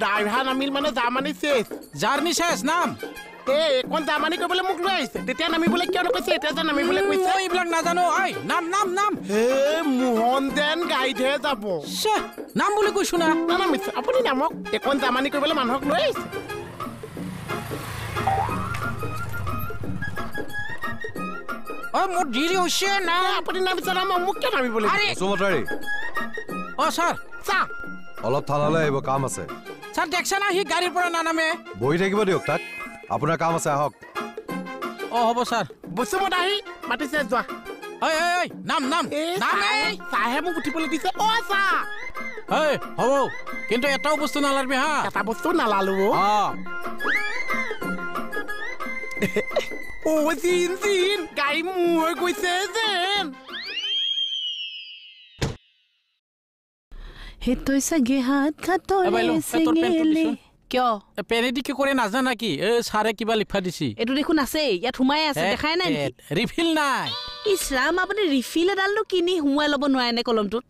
driver নামিল মানে Germany শেষ জাৰ্নি শেষ নাম এইখন জাৰ্মানী কৰিবলৈ মোক লৈ আহিছে তেতিয়া নামিবলৈ কিয় নকৈছে এতিয়া যে নামিবলৈ কৈছে মই এইবিলাক নাজানো ঐ নাম নাম নাম হে মোহন যেন গাড়ীতহে যাব নাম বুলি কৈছো না নামিছে আপুনি নামক এইখন জাৰ্মানী কৰিবলৈ মানুহক লৈ আহিছে মোৰ দেৰি হৈছে না আপুনি নামিছে না মোক কিয় নামিবলৈ সুমতাৰী ছাৰ চা অলপ থানালৈ আহিব কাম আছে ছাৰ দেখছে না সি গাড়ীৰ পৰা নানামে বহি থাকিব দিয়ক তাক আপোনাৰ কাম আছে আহক হ'ব ছাৰ বসুমত আহি মাতিছে যোৱা নাম নাম চাহে মোক উঠিবলৈ দিছে চা হ'ব কিন্তু এটাও বস্তু নালাৰবি হা এটা বস্তু নালালো জিন গাড়ী মোৰ হৈ গৈছে যেন হেতৈ চাগে হাত খাতৰে চেঙেলে কিয় পেনেদি কি কৰে নাজানা কি ছাৰে কিবা লিখা দিছি এইটো দেখোন আছে ইয়াত সোমাই আছে দেখাই নাই ৰিফিল নাই ইছৰাম আপুনি ৰিফিল এডালনো কিনি সোমাই ল'ব নোৱাৰে নে কলমটোত